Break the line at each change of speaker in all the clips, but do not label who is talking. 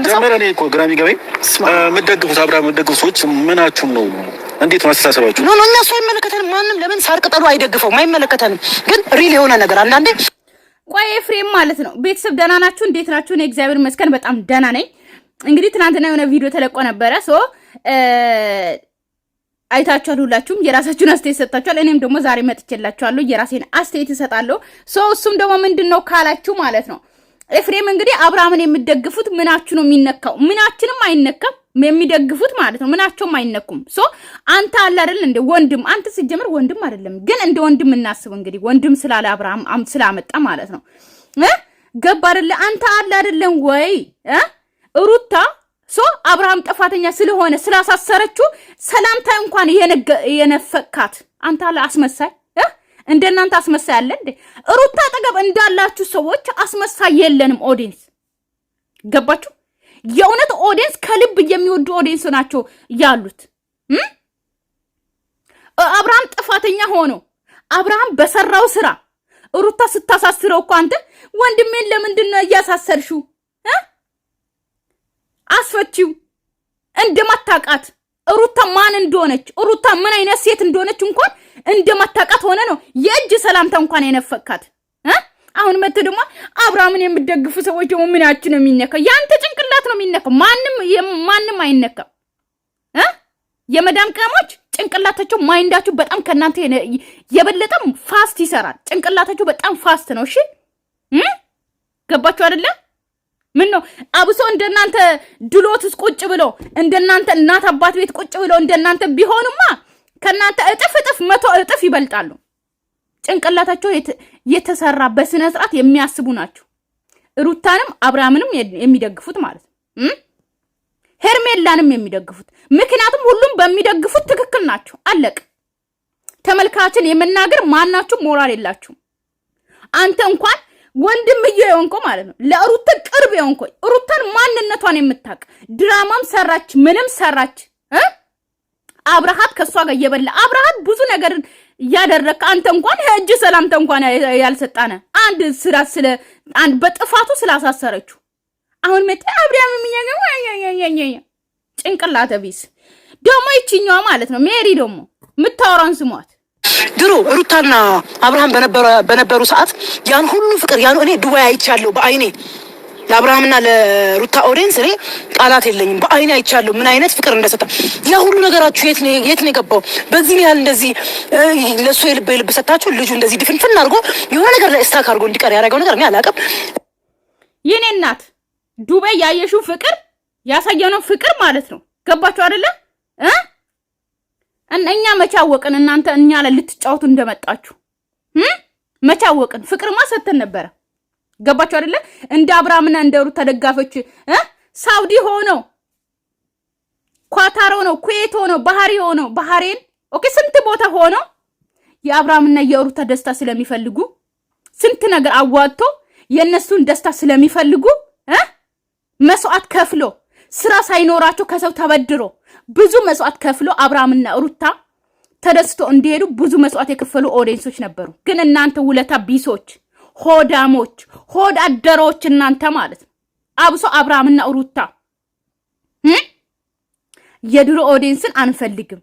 ጀመረኔ እኮ ግራሚ ገበይ መደግፉት አብርሃም መደግፉ ሰዎች ምናችሁም ነው? እንዴት ማስተሳሰባችሁ
ነው? እኛ ሰው አይመለከተንም። ማንም ለምን ሳር ቅጠሉ አይደግፈውም? አይመለከተንም። ግን ሪል የሆነ ነገር አንዳንዴ
ቆይ ኤፍሬም ማለት ነው። ቤተሰብ ደህና ናችሁ? እንዴት ናችሁ? እኔ እግዚአብሔር ይመስገን በጣም ደህና ነኝ። እንግዲህ ትናንትና የሆነ ቪዲዮ ተለቆ ነበረ። አይታችኋል። ሁላችሁም የራሳችሁን አስተያየት ሰጣችኋል። እኔም ደግሞ ዛሬ መጥቼላችኋለሁ የራሴን አስተያየት እሰጣለሁ። እሱም ደግሞ ምንድነው ካላችሁ ማለት ነው ኤፍሬም እንግዲህ አብርሃምን የሚደግፉት ምናችሁ ነው የሚነካው? ምናችንም አይነካም። የሚደግፉት ማለት ነው ምናቸውም አይነኩም። አንተ አለ አይደል እንደ ወንድም፣ አንተ ሲጀምር ወንድም አይደለም ግን እንደ ወንድም እናስብ። እንግዲህ ወንድም ስላለ አብርሃም ስላመጣ ማለት ነው ገባ አይደል? አንተ አለ አይደለም ወይ ሩታ አብርሃም ጥፋተኛ ስለሆነ ስላሳሰረችው ሰላምታ እንኳን የነፈካት አንተ አለ አስመሳይ። እንደናንተ አስመሳይ አለ እንዴ? ሩታ አጠገብ እንዳላችሁ ሰዎች አስመሳይ የለንም። ኦዲየንስ ገባችሁ? የእውነት ኦዲየንስ ከልብ የሚወዱ ኦዲየንስ ናቸው ያሉት። አብርሃም ጥፋተኛ ሆኖ አብርሃም በሰራው ስራ ሩታ ስታሳስረው እኮ አንተ ወንድሜን ለምንድን ነው እያሳሰርሽው? አስፈቺው እንደማታቃት ሩታ ማን እንደሆነች ሩታ ምን አይነት ሴት እንደሆነች እንኳን እንደማታቃት ሆነ ነው የእጅ ሰላምታ እንኳን የነፈካት። አሁን መጥቶ ደግሞ አብርሃምን የሚደግፉ ሰዎች ደግሞ ምናችን ነው የሚነካ? ያንተ ጭንቅላት ነው የሚነካ። ማንም አይነካም። የመዳም ቀሞች ጭንቅላታቸው ማይንዳቸው በጣም ከናንተ የበለጠ ፋስት ይሰራል። ጭንቅላታቸው በጣም ፋስት ነው። እሺ ገባችሁ አይደለ? ምን ነው አብሶ እንደናንተ ድሎትስ ቁጭ ብሎ እንደናንተ እናት አባት ቤት ቁጭ ብሎ እንደናንተ ቢሆንማ ከናንተ እጥፍ መቶ እጥፍ ይበልጣሉ። ጭንቅላታቸው የተሰራ በስነ ስርዓት የሚያስቡ ናቸው። ሩታንም አብርሃምንም የሚደግፉት ማለት ነው። ሄርሜላንም የሚደግፉት ምክንያቱም ሁሉም በሚደግፉት ትክክል ናቸው። አለቅ ተመልካችን የመናገር ማናችሁ ሞራል የላችሁም። አንተ እንኳን ወንድምዬ የሆንኮ ማለት ነው ለሩታ ቅርብ የሆንኮ ሩታን ማንነቷን የምታውቅ ድራማም ሰራች ምንም ሰራች አብርሃት ከሷ ጋር እየበላ አብርሃት ብዙ ነገር ያደረከ አንተ እንኳን እጅ ሰላምታ እንኳን ያልሰጣነ አንድ ስራ አንድ በጥፋቱ ስላሳሰረችው አሁን መጣ አብርሃም የሚያገው ጭንቅላተ ቢስ ደሞ ይችኛዋ ማለት ነው ሜሪ ደሞ ምታወራን ስሟት።
ድሮ ሩታና አብርሃም በነበሩ ሰዓት ያን ሁሉ ፍቅር ያን እኔ ዱባይ አይቻለሁ በአይኔ። ለአብርሃምና ለሩታ ኦዲየንስ እኔ ቃላት የለኝም። በአይኔ አይቻለሁ ምን አይነት ፍቅር እንደሰጣ። ያ ሁሉ ነገራችሁ የት ነው የገባው? በዚህ ያህል እንደዚህ ለሱ የልብ ሰጣችሁ ልጁ እንደዚህ ድፍንፍን አድርጎ የሆነ ነገር ላይ ስታክ አድርጎ እንዲቀር ያደረገው ነገር እኔ አላውቅም።
የኔ እናት ዱባይ ያየሽው ፍቅር ያሳየነው ፍቅር ማለት ነው። ገባችሁ አይደለ? እኛ መቻወቅን እናንተ እኛ ላይ ልትጫወቱ እንደመጣችሁ መቻወቅን ፍቅርማ ሰተን ነበረ። ገባችሁ አይደለ? እንደ አብርሃምና እንደ ሩታ ተደጋፈች ሳውዲ ሆኖ ኳታር ሆኖ ኩዌት ሆኖ ባህሬን ኦኬ ስንት ቦታ ሆኖ የአብርሃምና የሩታ ደስታ ስለሚፈልጉ ስንት ነገር አዋጥቶ የነሱን ደስታ ስለሚፈልጉ መስዋዕት ከፍሎ ስራ ሳይኖራቸው ከሰው ተበድሮ ብዙ መስዋዕት ከፍሎ አብርሃምና ሩታ ተደስቶ እንዲሄዱ ብዙ መስዋዕት የከፈሉ ኦዲየንሶች ነበሩ። ግን እናንተ ውለታ ቢሶች፣ ሆዳሞች፣ ሆድ አደሮች እናንተ ማለት ነው። አብሶ አብርሃምና ሩታ የድሮ ኦዲየንስን አንፈልግም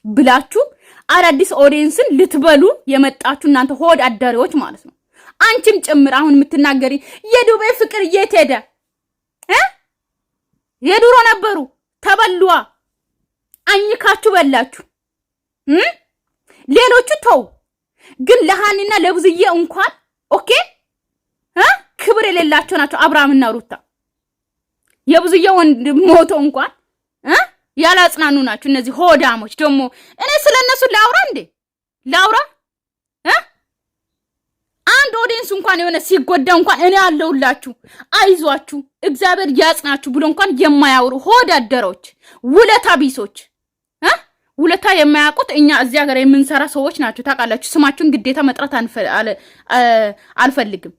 ብላችሁ አዳዲስ ኦዲየንስን ልትበሉ የመጣችሁ እናንተ ሆድ አደሮች ማለት ነው። አንቺም ጭምር አሁን የምትናገሪ የዱባይ ፍቅር የት ሄደ? የድሮ ነበሩ ተበሉዋ አኝካችሁ በላችሁ። ሌሎቹ ተው። ግን ለሃኒና ለብዙዬ እንኳን ኦኬ ክብር የሌላቸው ናቸው አብርሃምና ሩታ። የብዙዬ ወንድ ሞቶ እንኳን ያላጽናኑ ናቸው እነዚህ ሆዳሞች። ደግሞ እኔ ስለነሱ ላውራ እንዴ? ላውራ አንድ ኦዲየንስ እንኳን የሆነ ሲጎዳ እንኳን እኔ አለውላችሁ አይዟችሁ እግዚአብሔር ያጽናችሁ ብሎ እንኳን የማያወሩ ሆድ አደሮች ውለታ ቢሶች ውለታ የማያውቁት እኛ እዚህ ሀገር የምንሰራ ሰዎች ናቸው። ታውቃላችሁ። ስማችሁን ግዴታ መጥራት አልፈልግም።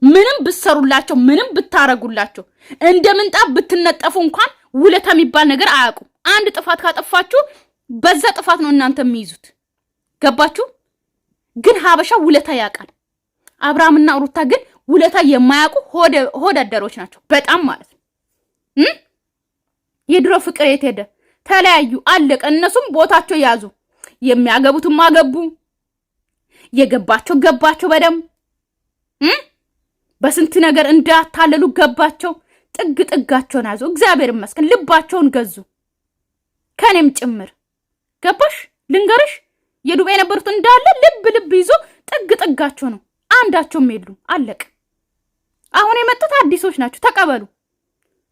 ምንም ብትሰሩላቸው ምንም ብታረጉላቸው እንደምንጣፍ ብትነጠፉ እንኳን ውለታ የሚባል ነገር አያውቁም። አንድ ጥፋት ካጠፋችሁ በዛ ጥፋት ነው እናንተ የሚይዙት። ገባችሁ? ግን ሀበሻ ውለታ ያውቃል። አብርሃምና ሩታ ግን ውለታ የማያውቁ ሆድ አደሮች ናቸው በጣም ማለት ነው። የድሮ ፍቅር የት ሄደ? ተለያዩ፣ አለቀ። እነሱም ቦታቸው ያዙ። የሚያገቡትም አገቡ፣ የገባቸው ገባቸው። በደም በስንት ነገር እንዳታለሉ ገባቸው። ጥግ ጥጋቸውን ያዙ። እግዚአብሔር ይመስገን ልባቸውን ገዙ፣ ከኔም ጭምር ገባሽ? ልንገርሽ የዱባይ የነበሩት እንዳለ ልብ ይዞ ጥግ ጥጋቸው ነው። አንዳቸውም የሉም፣ አለቀ። አሁን የመጡት አዲሶች ናቸው። ተቀበሉ።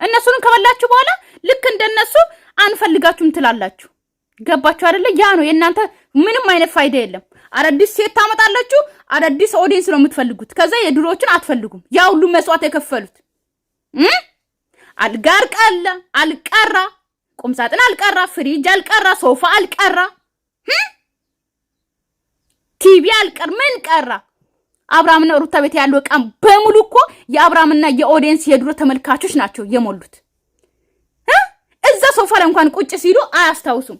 እነሱን ከበላችሁ በኋላ ልክ እንደነሱ አንፈልጋችሁም ትላላችሁ። ገባችሁ አይደለ? ያ ነው የእናንተ ምንም አይነት ፋይዳ የለም። አዳዲስ ሴት ታመጣላችሁ፣ አዳዲስ ኦዲየንስ ነው የምትፈልጉት። ከዛ የድሮችን አትፈልጉም። ያ ሁሉ መስዋዕት የከፈሉት አልጋር ቀለ አልቀራ፣ ቁምሳጥን አልቀራ፣ ፍሪጅ አልቀራ፣ ሶፋ አልቀራ፣ ቲቪ አልቀር፣ ምን ቀራ? አብርሃምና ሩታ ቤት ያለው ዕቃ በሙሉ እኮ የአብርሃምና የኦዲየንስ የድሮ ተመልካቾች ናቸው የሞሉት። እዛ ሶፋ ላይ እንኳን ቁጭ ሲሉ አያስታውሱም።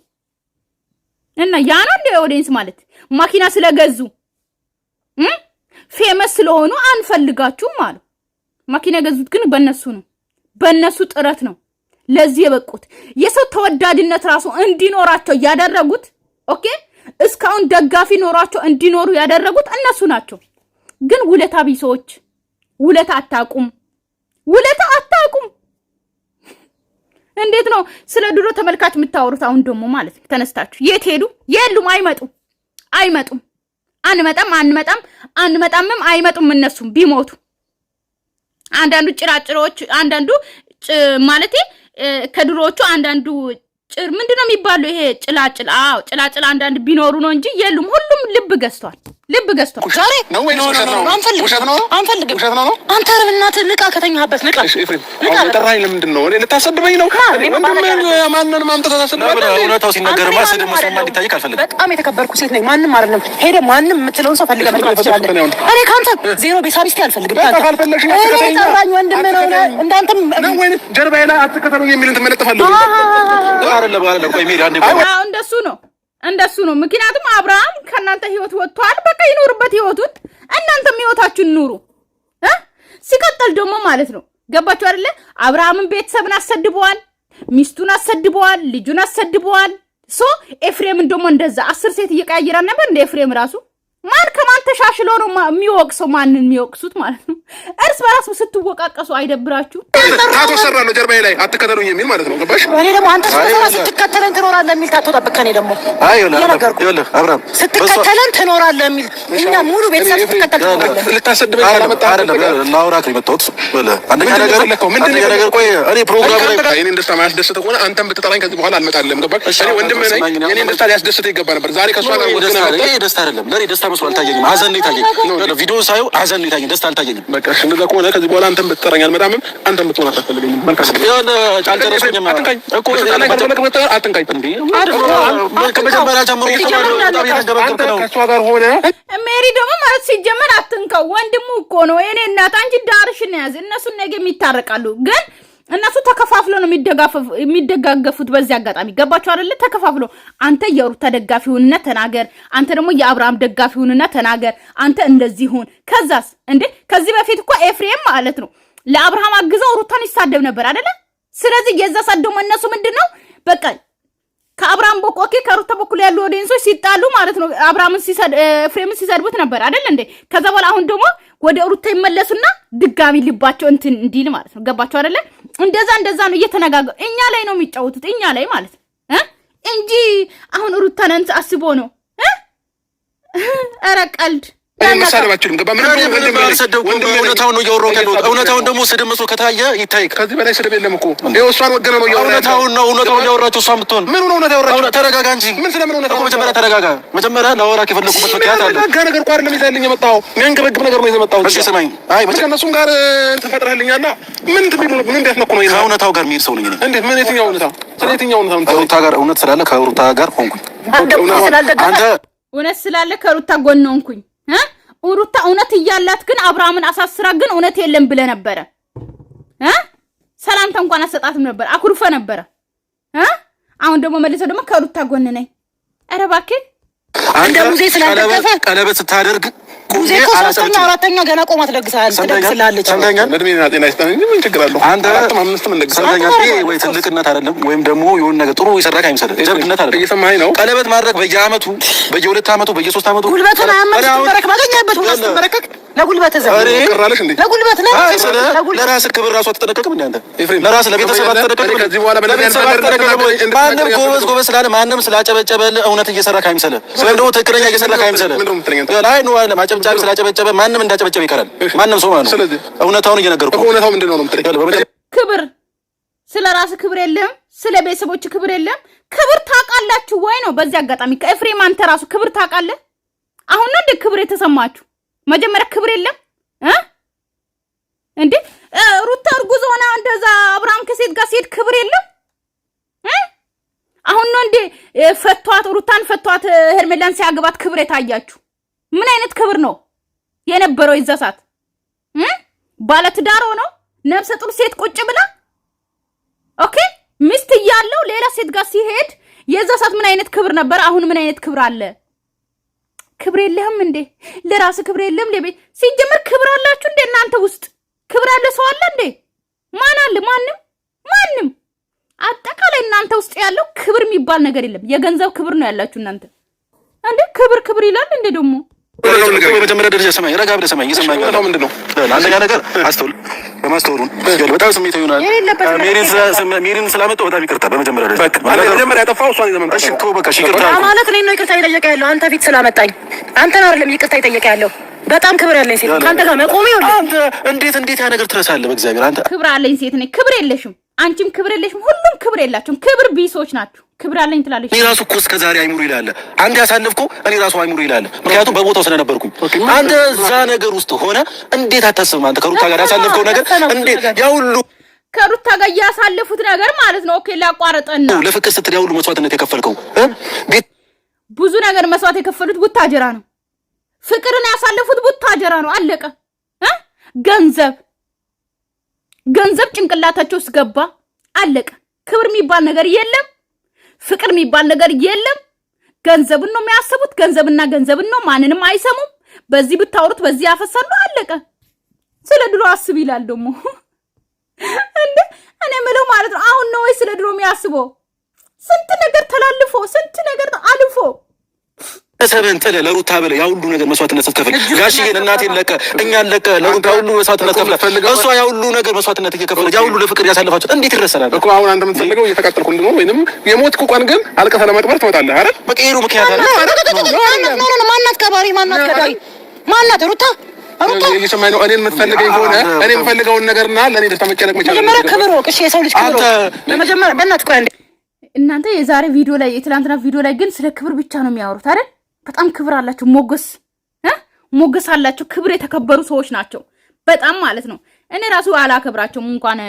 እና ያ ነው እንደ ኦዲየንስ ማለት ማኪና ስለገዙ ፌመስ ስለሆኑ አንፈልጋችሁም አሉ። ማኪና ገዙት ግን በእነሱ ነው፣ በእነሱ ጥረት ነው ለዚህ የበቁት። የሰው ተወዳጅነት ራሱ እንዲኖራቸው ያደረጉት ኦኬ፣ እስካሁን ደጋፊ ኖራቸው እንዲኖሩ ያደረጉት እነሱ ናቸው። ግን ውለታ ቢሶች፣ ውለታ አታቁም፣ ውለታ አታቁም። እንዴት ነው ስለ ድሮ ተመልካች የምታወሩት? አሁን ደግሞ ማለት ነው ተነስታችሁ የት ሄዱ? የሉም፣ አይመጡም። አንመጣምም አይመጡም። እነሱም ቢሞቱ አንዳንዱ ጭራጭሮች፣ አንዳንዱ ማለቴ ከድሮዎቹ አንዳንዱ ምንድነው የሚባለው? ይሄ ጭላጭል። አዎ ጭላጭል አንዳንድ ቢኖሩ ነው እንጂ የሉም። ሁሉም ልብ ገዝቷል።
ዛሬ ነው ወይ ነው? አንፈልግም። አንተ ረብናት ንቃ፣ ከተኛህበት ንቃ።
ጠራኝ። ለምንድን ነው እኔ ልታሰድበኝ ነው? ማንንም አምጥተህ ታሰድበኝ?
እውነታው ሲነገር ማሰድ መስማት እንዲታይክ አልፈልግም።
በጣም የተከበርኩ ሴት ነኝ። ማንም አይደለም ሄደ ማንም የምትለውን ሰው ፈልገህ መጥራት ትችላለህ። እኔ ካንተ ዜሮ ቤሳቢስቲ አልፈልግም። እኔ ጠራኝ ወንድም ነው እንዳንተም
ነው ወይ ጀርባዬ ላይ አትከተሉኝ የሚል እንትን መለጥፋለሁ።
አይደለም ቆይ ሜሪ አንዴ
እንደሱ ነው። ምክንያቱም አብርሃም ከናንተ ህይወት ወጥቷል። በቃ ይኖርበት ህይወቱን፣ እናንተም ህይወታችሁን ኑሩ። ሲቀጥል ደግሞ ማለት ነው ገባችሁ አይደለ? አብርሃምን ቤተሰብን አሰድበዋል፣ ሚስቱን አሰድበዋል፣ ልጁን አሰድበዋል። ኤፍሬምን ደግሞ እንደዛ 10 ሴት እየቀያየራ ነበር እንደ ኤፍሬም ራሱ ማን ከማን ተሻሽሎ ነው የሚወቅሰው? ማንን የሚወቅሱት ማለት ነው? እርስ በራሱ ስትወቃቀሱ አይደብራችሁ?
ታቶ ሰራለሁ ጀርባዬ ላይ አትከተሉኝ የሚል ማለት ነው። ገባሽ?
እኔ ደግሞ አንተ ስትከተለን ትኖራለህ የሚል ታቶ ጠብቀህ እኔ ደግሞ
ይኸውልህ አብርሃም
ስትከተለን ትኖራለህ የሚል እኛ ሙሉ ቤተሰብ ስትከተል ትኖራለህ።
ልታሰድበኝ
አይደለም ላውራት ነው የመጣሁት። አንደኛ ነገር ቆይ እኔ ፕሮግራም ላይ
እኔን ደስታ ማያስደስት ከሆነ አንተም ብትጠራኝ ከዚህ በኋላ አልመጣልም። ገባሽ? እኔ ወንድም ነኝ። የእኔን ደስታ ሊያስደስት ይገባ ነበር። ዛሬ ከእሷ ጋር
ደስታ አይደለም ለኔ ደስታ መስሎ አልታየኝም። ሀዘን ነው የታየኝ። ቪዲዮ ሳየው ሀዘን ነው የታየኝ፣ ደስታ አልታየኝም።
በቃ እሺ እንደዛ ከሆነ ከዚህ በኋላ አንተም ብትጠራኝ አልመጣም። አንተም ብትሆን አታስፈልገኝም። መልካም
የሆነ ጫልጨረሰኝ
አትንካኝ እኮ አትንካኝ። እንዴ
ከመጀመሪያ ጀምሮ በጣም እየተንገበገብክ ነው።
ከእሷ ጋር ሆነ
ሜሪ ደግሞ ማለት ሲጀመር አትንካው። ወንድሙ እኮ ነው የኔ እናት። አንቺ ዳርሽን ያዝ። እነሱን ነገ የሚታረቃሉ ግን እነሱ ተከፋፍሎ ነው የሚደጋገፉት። በዚህ አጋጣሚ ገባችሁ አይደለ? ተከፋፍሎ አንተ የሩታ ደጋፊውንና ተናገር፣ አንተ ደግሞ የአብርሃም ደጋፊውንና ተናገር። አንተ እንደዚህ ሁን። ከዛስ እንዴ ከዚህ በፊት እኮ ኤፍሬም ማለት ነው ለአብርሃም አግዘው ሩታን ይሳደብ ነበር አይደለ? ስለዚህ የዛ ሳደው እነሱ ምንድነው በቃ ከአብርሃም በቆኬ ከሩታ በኩል ያሉ ኦዲየንሶች ሲጣሉ ማለት ነው ኤፍሬምን ሲሰድቡት ነበር አይደል እንዴ? ከዛ በኋላ አሁን ደግሞ ወደ ሩታ ይመለሱና ድጋሚ ልባቸው እንትን እንዲል ማለት ነው። ገባቸው አይደለ? እንደዛ ነው እየተነጋገሩ እኛ ላይ ነው የሚጫወቱት፣ እኛ ላይ ማለት ነው እንጂ አሁን ሩታን አስቦ ነው። ኧረ ቀልድ
መሳደባችሁም ገባ ምን
እውነታውን ነው እያወራሁ ያለሁት። እውነታውን ደግሞ ስድብ መስሎ ከታየ ይታይ።
ከዚህ በላይ ስድብ የለም እኮ ይኸው እሷን ወገነ ነው
እውነታውን እያወራችሁ እሷን ብትሆን
ምን ነው እውነት ያወራችሁ?
ተረጋጋ እንጂ ምን ስለምን እውነት ነው? መጀመሪያ ተረጋጋ። መጀመሪያ ላወራክ የፈለኩበት ምክንያት አለ።
ተረጋጋ። ነገር እኮ አይደለም ይዘህልኝ የመጣኸው የሚያንገበግብ ነገር ነው ይዘህ የመጣኸው።
እሺ ስማኝ። አይ
ከእነሱም ጋር ተፈጥረህልኛና ምን ትቢሉ ምን እንዲያስነኩ ነው?
ከእውነታው ጋር የሚሄድ ሰው ነኝ እኔ።
እንዴት? ምን የትኛው እውነታ? ስለ የትኛው እውነታ?
ከሩታ ጋር እውነት ስላለ ከሩታ ጋር ሆንኩኝ።
አንተ እውነት ስላለ ከሩታ ጎን ሆንኩኝ። ሩታ እውነት እያላት ግን አብርሃምን አሳስራ ግን እውነት የለም ብለ ነበረ። ሰላምታ እንኳን አሰጣትም ነበር፣ አኩርፈ ነበረ። አሁን ደግሞ መልሰው ደግሞ ከሩታ ጎን ነኝ። ኧረ እባክህ
አንተ ሙዜ ስላደረገ ቀለበት ስታደርግ
ጉዜ እኮ ሶስተኛ አራተኛ ገና ቆማ ትደግሳለች።
እድሜና ጤና ይስጠን። ምን ችግር አለው?
አንተ አምስትም እንደግሳለኛ ወይ ትልቅነት አይደለም ወይም ደግሞ የሆነ ነገር ጥሩ ይሰራክ አይመስልህ። ደርግነት አይደለም።
እየሰማኸኝ ነው?
ቀለበት ማድረግ በየአመቱ በየ2 አመቱ በየ3 አመቱ
ጉልበትን አያመጣም። ባገኛበት ሁሉ አስተበረከክ ለጉልበት ዘመን
ቀራለሽ እንዴ?
ለጉልበት
ለራስህ ክብር ራሱ አትጠነቀቅም እንዴ አንተ? ለራስህ ለቤተሰብ አትጠነቀቅም?
ከዚህ በኋላ
ማንም ጎበዝ ስላለ ማንም ስላጨበጨበልህ እውነት እየሰራክ አይመስልህ። ስለዚህ ደግሞ ትክክለኛ እየሰራክ አይመስልህ። ላይ ነው አለ ማጨብጫቢ ስላጨበጨበ ማንም እንዳጨበጨበ ይቀራል። ማንም ሰው ማለት ነው። እውነታውን እየነገርኩህ
እውነታው ምንድነው ነው የምትለኝ?
ክብር ስለ ራስህ ክብር የለም፣ ስለ ቤተሰቦች ክብር የለም። ክብር ታውቃላችሁ ወይ ነው? በዚህ አጋጣሚ ከኤፍሬም አንተ ራሱ ክብር ታውቃለህ? አሁን ነው እንደ ክብር የተሰማችሁ? መጀመሪያ ክብር የለም እንዴ? ሩታ እርጉዝ ሆና እንደዛ አብርሃም ከሴት ጋር ሲሄድ ክብር የለም? አሁን ነው እንደ ፈቷት ሩታን ፈቷት ሄርሜላን ሲያገባት ክብር የታያችሁ? ምን አይነት ክብር ነው የነበረው የዛ ሰዓት? ባለትዳር ሆኖ ነፍሰ ጡር ሴት ቁጭ ብላ ኦኬ ሚስት እያለው ሌላ ሴት ጋር ሲሄድ የዛ ሰዓት ምን አይነት ክብር ነበር? አሁን ምን አይነት ክብር አለ? ክብር የለህም እንዴ? ለራስ ክብር የለም ለቤት ሲጀምር ክብር አላችሁ እንዴ? እናንተ ውስጥ ክብር ያለ ሰው አለ እንዴ? ማን አለ? ማንም አጠቃላይ እናንተ ውስጥ ያለው ክብር የሚባል ነገር የለም። የገንዘብ ክብር ነው ያላችሁ እናንተ እንዴ? ክብር ይላል እንዴ ደግሞ?
በመጀመሪያ ደረጃ ሰማኝ፣ ረጋ ብለህ ሰማኝ። እየሰማኝ ነው ምንድነው? አንደኛ ነገር አስተውል። በማስተውሉን በጣም ስሜታዊ ይሆናል። ሜሪን ስላመጣሁ በጣም ይቅርታ። በመጀመሪያ ደረጃ
መጀመሪያ ያጠፋው እሷን ይዘመን።
እሺ እኮ በቃ ይቅርታ
ማለት እኔ ነው ይቅርታ እየጠየቀ ያለው አንተ ፊት ስላመጣኝ አንተን አይደለም ይቅርታ እየጠየቀ ያለው። በጣም ክብር ያለኝ ሴት አንተ ጋር መቆም ይሁን።
አንተ እንዴት ያ ነገር ትረሳለህ? በእግዚአብሔር አንተ
ክብር አለኝ ሴት ነኝ። ክብር የለሽም አንቺም ክብር የለሽም። ሁሉም ክብር የላችሁም። ክብር ቢሶች ናችሁ። ክብር አለኝ ትላለች።
እኔ ራሱ እኮ እስከ ዛሬ አይሙሩ ይላል። አንተ ያሳለፍከው እኔ ራሱ አይሙሩ ይላል። ምክንያቱም በቦታው ስለነበርኩኝ። አንተ እዛ ነገር ውስጥ ሆነ እንዴት አታስብም? አንተ ከሩታ ጋር ያሳለፍከው ነገር እንዴት ያ ሁሉ
ከሩታ ጋር ያሳለፉት ነገር ማለት ነው። ኦኬ ላቋረጠና
ለፍቅር ስትል ያ ሁሉ መስዋዕትነት የከፈልከው
ብዙ ነገር መስዋዕት የከፈሉት ቡታጀራ ነው። ፍቅርን ያሳለፉት ቡታጀራ ነው። አለቀ። ገንዘብ ጭንቅላታቸው ውስጥ ገባ። አለቀ። ክብር የሚባል ነገር የለም። ፍቅር የሚባል ነገር የለም። ገንዘብን ነው የሚያስቡት። ገንዘብን ነው። ማንንም አይሰሙም። በዚህ ብታወሩት በዚህ ያፈሳሉ። አለቀ። ስለ ድሮ አስብ ይላል ደግሞ እንዴ? እኔ የምለው ማለት ነው አሁን ነው ወይ ስለ ድሮ የሚያስበው? ስንት ነገር ተላልፎ ስንት ነገር አልፎ
ሰበን ጥለ ለሩታ ብለህ ያ ሁሉ ነገር መስዋዕትነት ስትከፍል ጋሽዬን እናቴን ለቀ እኛን ለቀ ለሩታ ሁሉ መስዋዕትነት ከፍለ እሷ ያ ሁሉ ነገር መስዋዕትነት እየከፈለ ያ ሁሉ ለፍቅር ያሳለፋችሁ እንዴት ይረሳል እኮ? አሁን አንተ የምትፈልገው እየተቃጠልኩ እንድኖር ወይንም የሞት ቁቋን ግን አልቀሰ ለመቅበር ትመጣለህ አይደል? በቃ ይሄ ነው ምክንያት አይደል?
ማናት ከባሪ ማናት ሩታ
እየሰማኝ ነው። እኔን የምትፈልገኝ ሆነ እኔ የምፈልገውን ነገርና ለእኔ ደስታ መጨነቅ መቻል
መጀመሪያ ክብር ወቅ እሺ፣ የሰው ልጅ ክብር ለመጀመሪያ በእናትህ ቆይ
እናንተ የዛሬ ቪዲዮ ላይ የትላንትና ቪዲዮ ላይ ግን ስለ ክብር ብቻ ነው የሚያወሩት አይደል? በጣም ክብር አላችሁ። ሞገስ አላችሁ። ክብር የተከበሩ ሰዎች ናቸው በጣም ማለት ነው። እኔ ራሱ አላከብራቸውም እንኳን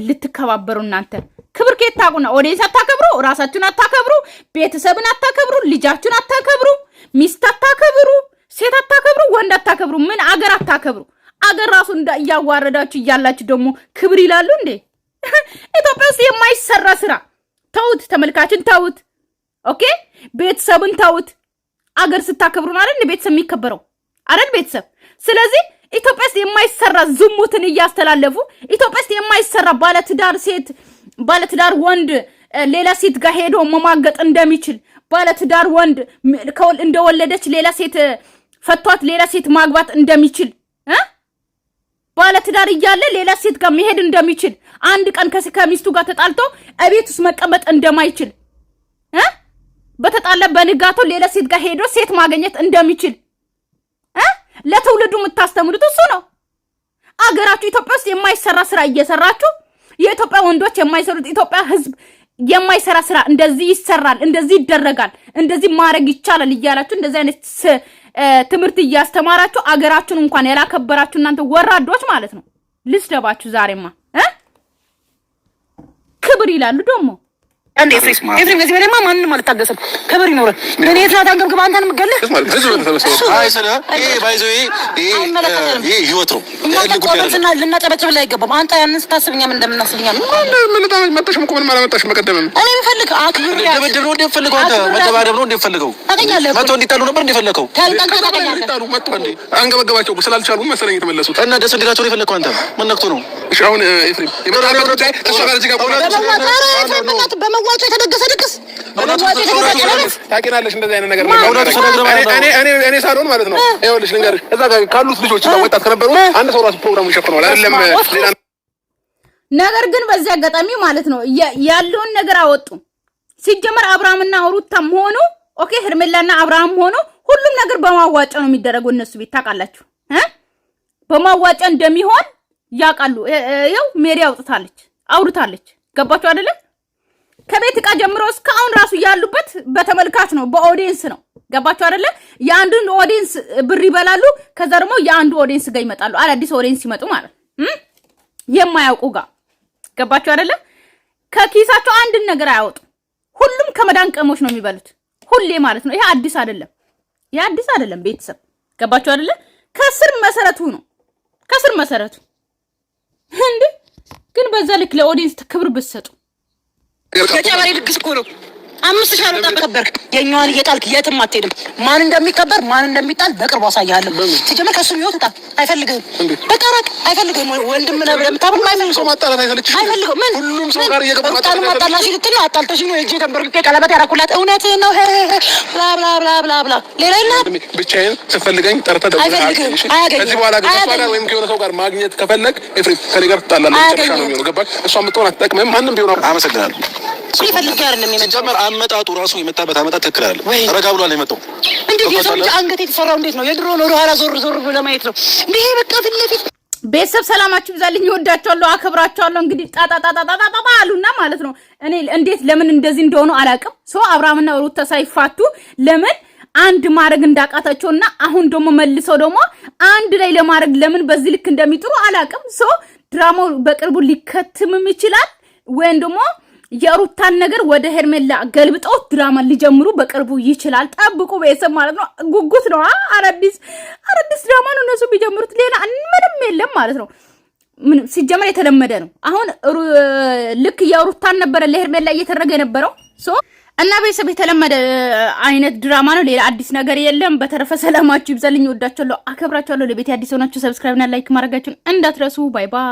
ልትከባበሩ እናንተ ክብር ከየት ታውቁና? ኦዲየንስ አታከብሩ፣ ራሳችሁን አታከብሩ፣ ቤተሰብን አታከብሩ፣ ልጃችሁን አታከብሩ፣ ሚስት አታከብሩ፣ ሴት አታከብሩ፣ ወንድ አታከብሩ፣ ምን አገር አታከብሩ። አገር ራሱ እያዋረዳችሁ እያላችሁ ደግሞ ክብር ይላሉ እንዴ? ኢትዮጵያ ውስጥ የማይሰራ ስራ ተውት፣ ተመልካችን ተውት፣ ኦኬ ቤተሰብን ተውት። አገር ስታከብሩ አይደል ቤተሰብ የሚከበረው አይደል ቤተሰብ። ስለዚህ ኢትዮጵያ ውስጥ የማይሰራ ዝሙትን እያስተላለፉ ኢትዮጵያ ውስጥ የማይሰራ ባለትዳር ወንድ ሌላ ሴት ጋር ሄዶ መማገጥ እንደሚችል ባለትዳር ወንድ እንደወለደች ሌላ ሴት ፈቷት ሌላ ሴት ማግባት እንደሚችል ባለትዳር እያለ ሌላ ሴት ጋር መሄድ እንደሚችል አንድ ቀን ከሚስቱ ጋር ተጣልቶ እቤት ውስጥ መቀመጥ እንደማይችል በተጣለ በንጋቱ ሌላ ሴት ጋር ሄዶ ሴት ማግኘት እንደሚችል ለትውልዱ የምታስተምሩት እሱ ነው። አገራችሁ ኢትዮጵያ ውስጥ የማይሰራ ስራ እየሰራችሁ የኢትዮጵያ ወንዶች የማይሰሩት ኢትዮጵያ ሕዝብ የማይሰራ ስራ እንደዚህ ይሰራል፣ እንደዚህ ይደረጋል፣ እንደዚህ ማድረግ ይቻላል እያላችሁ እንደዚህ አይነት ትምህርት እያስተማራችሁ አገራችሁን እንኳን ያላከበራችሁ እናንተ ወራዶች ማለት ነው። ልስደባችሁ ዛሬማ ክብር ይላሉ ደግሞ
አንዴ ኤፍሬም ከዚህ በላይማ ማንንም አልታገስም። ክብር ይኖር። እኔ የትናንት አንገብግባ አንተን የምትገልህ
አይ ስለ ይሄ ባይዘው ይሄ ህይወት ነው።
ቆጥተና ልናጨበጭብ ላይ አይገባም። አንተ ያንን ስታስብኛ ምን እንደምናስብኛ
ምን መጣሽ እኮ ምን አላመጣሽም። መቀደም
እኔ የምፈልግ አክብር
ደብድብ ነው እንደፈለገው አንተ መደባደብ ነው እንደፈለገው መቶ እንዲጣሉ ነበር እንደፈለገው
ታሉ መጥቶ እንዴ አንገበገባቸው ስላልቻሉ መሰለኝ የተመለሱት
እና ደስ እንዲላቸው ነው የፈለከው አንተ ምን ነክቶ ነው?
እሺ አሁን ኤፍሬም የመጣበት ጉዳይ እሷ ጋር እዚህ ጋር
በመዋጮ የተደገሰ ድግስ በመዋጮ የተደገሰ ድግስ
ታውቂናለሽ። እንደዚህ አይነት ነገር እኔ ሳልሆን ማለት ነው። ይኸውልሽ ልንገርሽ እዛ ጋር ካሉት ልጆች እና ወጣት ከነበሩ አንድ ሰው ራሱ ፕሮግራሙ ይሸፍነዋል አይደለም ሌላ
ነገር ግን በዚህ አጋጣሚ ማለት ነው ያለውን ነገር አወጡ። ሲጀመር አብርሃምና ሩታም ሆኖ ኦኬ ሄርሜላና አብርሃም ሆኖ ሁሉም ነገር በማዋጫ ነው የሚደረገው። እነሱ ቤት ታውቃላችሁ በማዋጫ እንደሚሆን ያውቃሉ። ይኸው ሜሪ አውርታለች። ገባችሁ አይደለ? ከቤት ዕቃ ጀምሮ እስካሁን ራሱ ያሉበት በተመልካች ነው፣ በኦዲየንስ ነው። ገባችሁ አይደለ? የአንዱን ኦዲየንስ ብር ይበላሉ። ከዛ ደግሞ የአንዱ ኦዲየንስ ጋር ይመጣሉ። አዳዲስ ኦዲየንስ ይመጡ ማለት የማያውቁ ጋር ገባችሁ አይደለ? ከኪሳቸው አንድን ነገር አያወጡ። ሁሉም ከመዳን ቀሞች ነው የሚበሉት ሁሌ ማለት ነው። ይሄ አዲስ አይደለም ቤተሰብ ገባችሁ አይደለ? ከስር መሰረቱ ነው እንዴ። ግን በዛ ልክ ለኦዲየንስ ክብር ብትሰጡ
የጨበሬ ድግስ እኮ ነው። 5,000 አመጣ ከበርክ የኛዋን እየጣልክ የትም አትሄድም። ማን እንደሚከበር ማን እንደሚጣል በቅርቡ አሳያለሁ። ሲጀመር ከሱ ይወጣ አይፈልግም። በቃ ራቅ አይፈልግም። ወንድም ነው ብለህ የምታብሩ አይፈልግም።
ሰው ማጣላት አይፈልግም። ምን
ሁሉም ሰው ጋር እየገባ ማጣላት ሲልትል አጣልተሽ ነው እጄ ተንበርክኬ ቀለበት ያደረኩላት እውነት ነው። ብላ ሌላ የለም።
ብቻዬን ስትፈልገኝ ጠርተህ ደውለህ ከዚህ በኋላ ግን ከሷ ጋር ወይም ከሆነ ሰው ጋር ማግኘት ከፈለግ ኤፍሬም ከኔ ጋር ትጣላለህ። ጨርሻ ነው የሚሆነው። ገባህ? እሷ የምትሆን አትጠቅምም። ማንም ቢሆን
አመሰግናለሁ።
ይፈልግ አይደለም
ሲጀመር አመጣጡ ራሱ የመጣበት አመጣጥ ትክክል አይደለም። ረጋ ብሏል የመጣው
እንዴት የሰው ልጅ አንገት የተሰራው እንዴት ነው? የድሮ ነው ወደ ኋላ ዞር ብሎ ለማየት ነው። ይሄ በቃ ፊት ለፊት
ቤተሰብ ሰላማችሁ ይብዛልኝ። ይወዳቸዋለሁ፣ አከብራቸዋለሁ። እንግዲህ ጣጣ አሉና ማለት ነው። እኔ እንዴት ለምን እንደዚህ እንደሆኑ አላውቅም። አብርሃምና ሩታ ሳይፋቱ ለምን አንድ ማድረግ እንዳቃታቸውና አሁን ደግሞ መልሰው ደግሞ አንድ ላይ ለማድረግ ለምን በዚህ ልክ እንደሚጥሩ አላውቅም። ድራማው በቅርቡ ሊከትምም ይችላል ወይም ደግሞ የሩታን ነገር ወደ ሄርሜላ ገልብጠው ድራማ ሊጀምሩ በቅርቡ ይችላል። ጠብቁ ቤተሰብ ማለት ነው። ጉጉት ነው። አዳዲስ ድራማ ነው እነሱ ቢጀምሩት፣ ሌላ ምንም የለም ማለት ነው። ምንም ሲጀመር የተለመደ ነው። አሁን ልክ የሩታን ነበረ ለሄርሜላ እየተደረገ የነበረው እና ቤተሰብ የተለመደ አይነት ድራማ ነው። ሌላ አዲስ ነገር የለም። በተረፈ ሰላማችሁ ይብዛልኝ። ወዳችኋለሁ፣ አከብራችኋለሁ። ለቤት አዲስ ሆናችሁ ሰብስክራይብ እና ላይክ ማድረጋችሁን እንዳትረሱ። ባይ ባይ።